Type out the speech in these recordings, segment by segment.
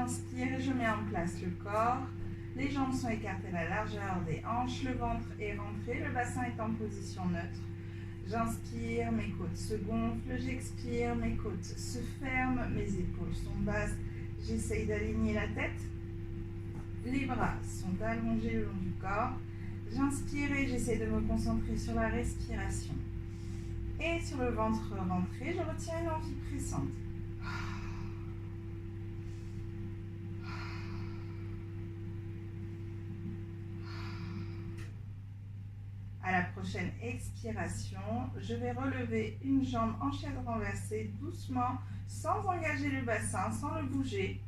J'inspire et je mets en place le corps. Les jambes sont écartées à la largeur des hanches, le ventre est rentré, le bassin est en position neutre. J'inspire, mes côtes se gonflent, j'expire, mes côtes se ferment, mes épaules sont basses. J'essaye d'aligner la tête. Les bras sont allongés le long du corps. J'inspire et j'essaie de me concentrer sur la respiration. Et sur le ventre rentré, je retiens une envie pressante. À la prochaine expiration, je vais relever une jambe en chaise renversée doucement, sans engager le bassin, sans le bouger.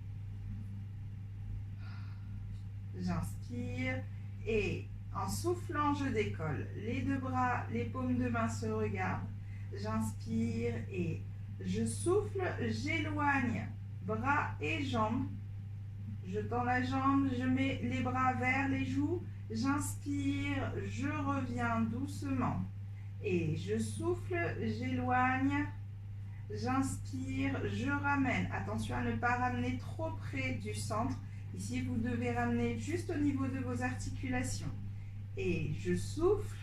J'inspire et en soufflant, je décolle. Les deux bras, les paumes de main se regardent. J'inspire et je souffle, j'éloigne bras et jambes. Je tends la jambe, je mets les bras vers les joues. J'inspire, je reviens doucement et je souffle, j'éloigne, j'inspire, je ramène. Attention à ne pas ramener trop près du centre. Ici, vous devez ramener juste au niveau de vos articulations. Et je souffle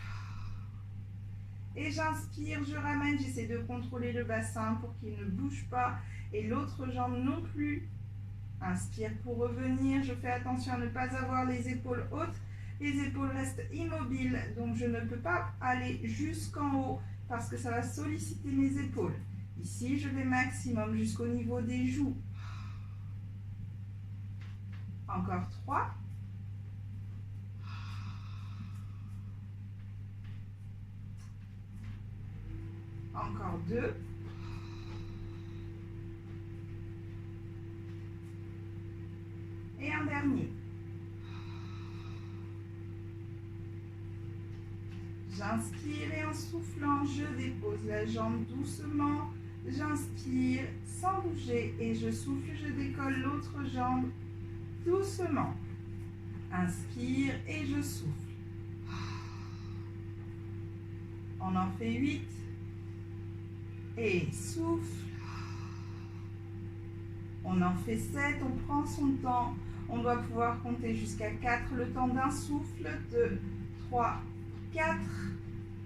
et j'inspire, je ramène. J'essaie de contrôler le bassin pour qu'il ne bouge pas et l'autre jambe non plus. Inspire pour revenir. Je fais attention à ne pas avoir les épaules hautes. Les épaules restent immobiles, donc je ne peux pas aller jusqu'en haut parce que ça va solliciter mes épaules. Ici, je vais maximum jusqu'au niveau des joues. Encore 3. Encore 2. Et un dernier. J'inspire et en soufflant, je dépose la jambe doucement. J'inspire sans bouger et je souffle, je décolle l'autre jambe doucement. Inspire et je souffle. On en fait 8. Et souffle. On en fait 7. On prend son temps. On doit pouvoir compter jusqu'à 4 le temps d'un souffle. 2, 3, 4.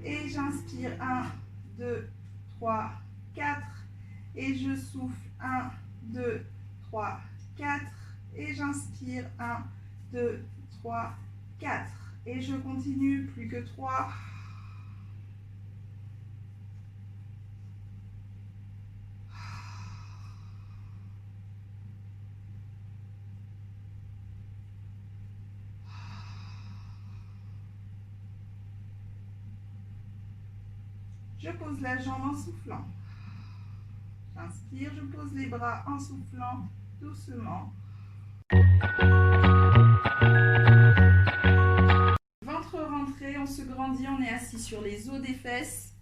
Et j'inspire 1, 2, 3, 4. Et je souffle 1, 2, 3, 4. Et j'inspire 1, 2, 3, 4. Et je continue, plus que 3. Je pose la jambe en soufflant. J'inspire, je pose les bras en soufflant doucement. Ventre rentré, on se grandit, on est assis sur les os des fesses.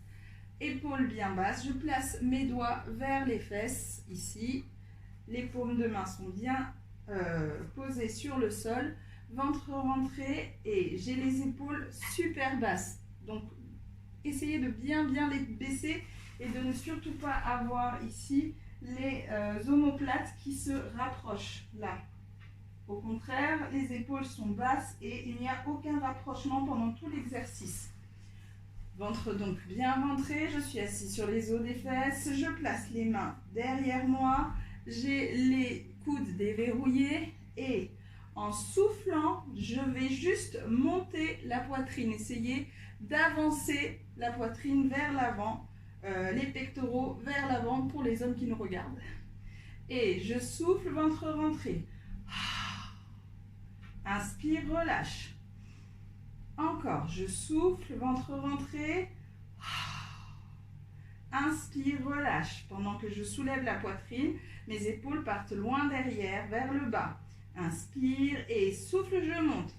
Épaules bien basses, je place mes doigts vers les fesses, ici. Les paumes de main sont bien posées sur le sol. Ventre rentré et j'ai les épaules super basses. Donc, essayez de bien les baisser et de ne surtout pas avoir ici les omoplates qui se rapprochent là. Au contraire, les épaules sont basses et il n'y a aucun rapprochement pendant tout l'exercice. Ventre donc bien rentré, je suis assis sur les os des fesses, je place les mains derrière moi, j'ai les coudes déverrouillés et en soufflant, je vais juste monter la poitrine, essayer d'avancer la poitrine vers l'avant, les pectoraux vers l'avant pour les hommes qui nous regardent. Et je souffle, ventre rentré. Inspire, relâche. Encore, je souffle, ventre rentré. Inspire, relâche. Pendant que je soulève la poitrine, mes épaules partent loin derrière, vers le bas. Inspire et souffle, je monte.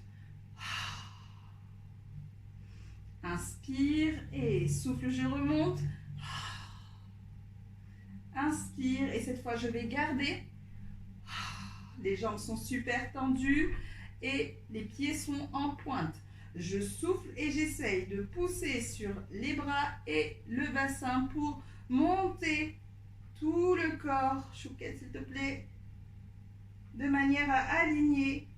Inspire et souffle, je remonte. Inspire et cette fois je vais garder. Les jambes sont super tendues et les pieds sont en pointe. Je souffle et j'essaye de pousser sur les bras et le bassin pour monter tout le corps. Chouquette, s'il te plaît. de manière à aligner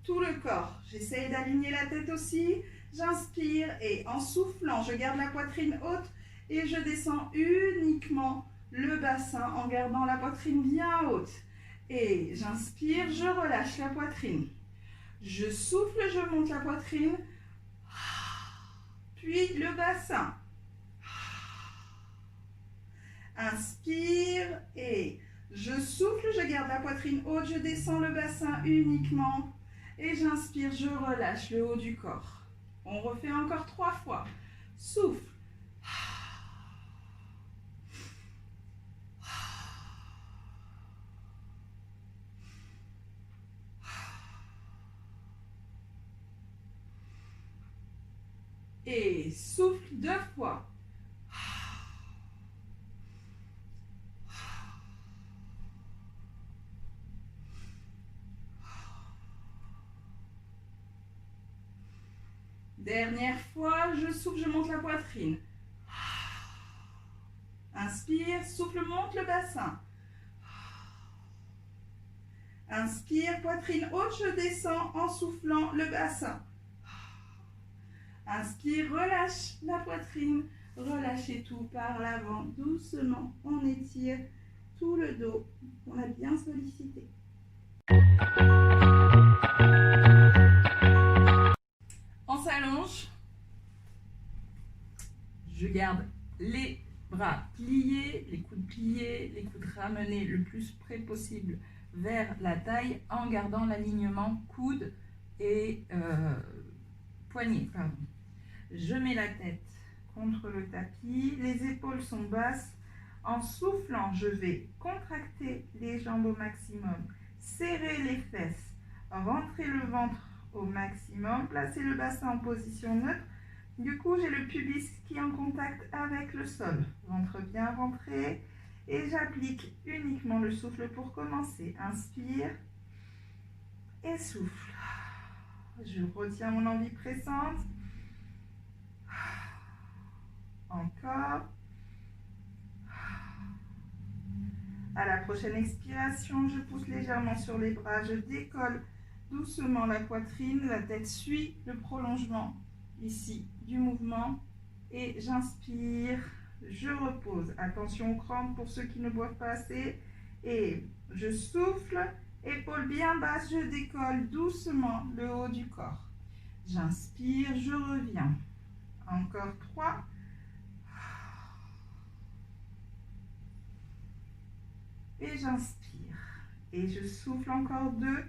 tout le corps. J'essaye d'aligner la tête aussi. J'inspire et en soufflant, je garde la poitrine haute et je descends uniquement le bassin en gardant la poitrine bien haute. Et j'inspire, je relâche la poitrine. Je souffle, je monte la poitrine. Puis le bassin. Inspire et je souffle, je garde la poitrine haute, je descends le bassin uniquement. Et j'inspire, je relâche le haut du corps. On refait encore 3 fois. Souffle. Et souffle 2 fois. Dernière fois, je souffle, je monte la poitrine. Inspire, souffle, monte le bassin. Inspire, poitrine haute, je descends en soufflant le bassin. Inspire, relâche la poitrine, relâchez tout par l'avant, doucement. On étire tout le dos, on a bien sollicité. On s'allonge. Je garde les bras pliés, les coudes pliés, les coudes ramenés le plus près possible vers la taille en gardant l'alignement coude et poignet. Je mets la tête contre le tapis, les épaules sont basses. En soufflant, je vais contracter les jambes au maximum, serrer les fesses, rentrer le ventre au maximum, placer le bassin en position neutre. Du coup, j'ai le pubis qui est en contact avec le sol. Ventre bien rentré et j'applique uniquement le souffle pour commencer. Inspire et souffle. Je retiens mon envie pressante. Encore. À la prochaine expiration, je pousse légèrement sur les bras, je décolle doucement la poitrine, la tête suit le prolongement ici du mouvement et j'inspire, je repose. Attention aux crampes pour ceux qui ne boivent pas assez et je souffle, épaules bien basses, je décolle doucement le haut du corps. J'inspire, je reviens. Encore 3. Et j'inspire. Et je souffle encore 2.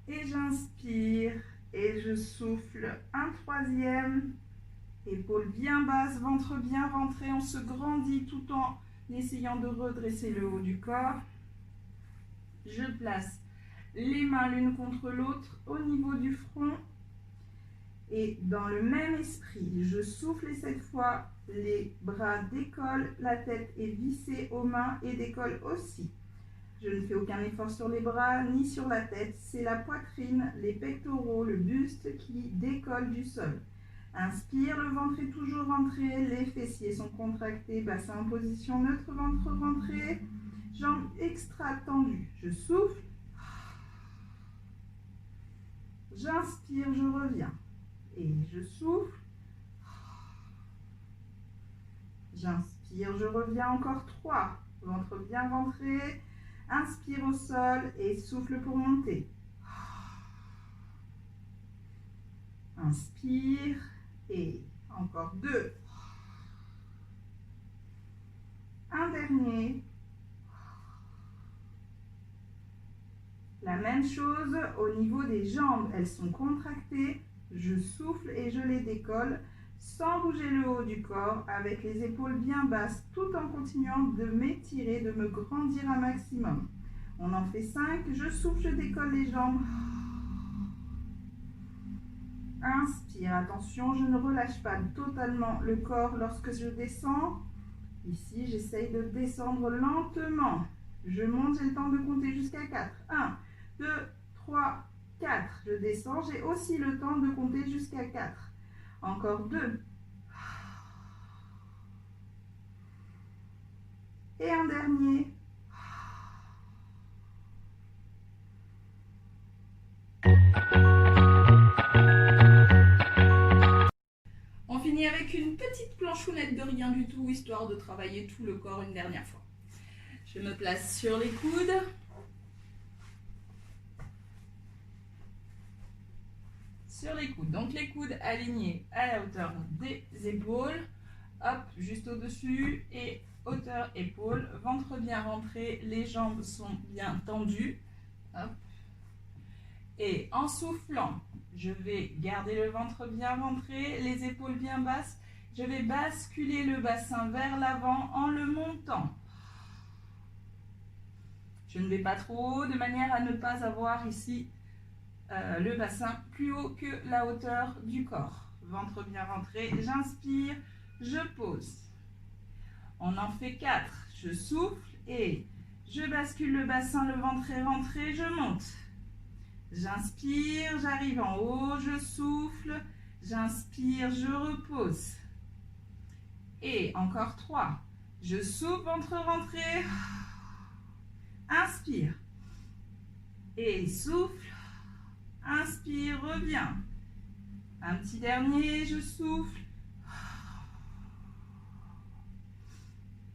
Et j'inspire. Et je souffle un 3e. Épaules bien basses, ventre bien rentré. On se grandit tout en essayant de redresser le haut du corps. Je place les mains l'une contre l'autre au niveau du front. Et dans le même esprit, je souffle et cette fois, les bras décollent, la tête est vissée aux mains et décolle aussi. Je ne fais aucun effort sur les bras ni sur la tête, c'est la poitrine, les pectoraux, le buste qui décolle du sol. Inspire, le ventre est toujours rentré, les fessiers sont contractés, bassin en position neutre, ventre rentré, jambes extra tendues. Je souffle, j'inspire, je reviens. Et je souffle. J'inspire, je reviens encore 3. Ventre bien rentré. Inspire au sol et souffle pour monter. Inspire et encore 2. Un dernier. La même chose au niveau des jambes. Elles sont contractées. Je souffle et je les décolle sans bouger le haut du corps avec les épaules bien basses tout en continuant de m'étirer, de me grandir un maximum. On en fait 5. Je souffle, je décolle les jambes. Inspire. Attention, je ne relâche pas totalement le corps lorsque je descends. Ici, j'essaye de descendre lentement. Je monte, j'ai le temps de compter jusqu'à 4. 1, 2, 3, 4. Je descends, j'ai aussi le temps de compter jusqu'à 4. Encore 2. Et un dernier. planchounette de rien du tout, histoire de travailler tout le corps une dernière fois. Je me place sur les coudes. Sur les coudes, donc les coudes alignés à la hauteur des épaules. Hop, juste au-dessus et hauteur épaule, ventre bien rentré, les jambes sont bien tendues. Hop. Et en soufflant, je vais garder le ventre bien rentré, les épaules bien basses. Je vais basculer le bassin vers l'avant en le montant. Je ne vais pas trop haut, de manière à ne pas avoir ici le bassin plus haut que la hauteur du corps. Ventre bien rentré, j'inspire, je pose. On en fait 4. Je souffle et je bascule le bassin, le ventre est rentré, je monte. J'inspire, j'arrive en haut, je souffle, j'inspire, je repose. Et encore 3. Je souffle, ventre rentré, inspire. Et souffle, inspire, reviens. Un petit dernier, je souffle.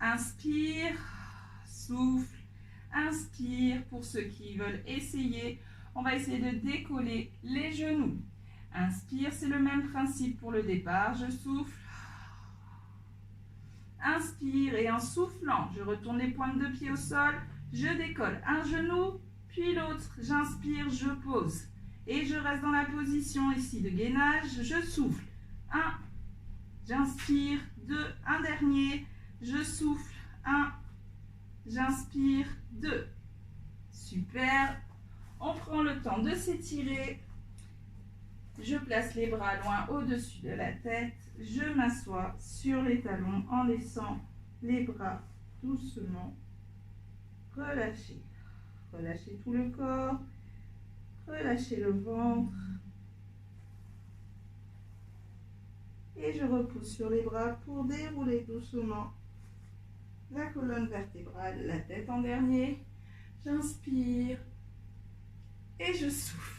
Inspire, souffle, inspire. Pour ceux qui veulent essayer, on va essayer de décoller les genoux. Inspire, c'est le même principe pour le départ. Je souffle. Inspire et en soufflant, je retourne les pointes de pied au sol. Je décolle un genou, puis l'autre. J'inspire, je pose. Et je reste dans la position ici de gainage. Je souffle. 1, j'inspire. 2, un dernier. Je souffle. 1, j'inspire. 2. Super. On prend le temps de s'étirer. Je place les bras loin au-dessus de la tête. Je m'assois sur les talons en laissant les bras doucement relâchés. Relâchez tout le corps. Relâchez le ventre. Et je repousse sur les bras pour dérouler doucement la colonne vertébrale, la tête en dernier. J'inspire et je souffle.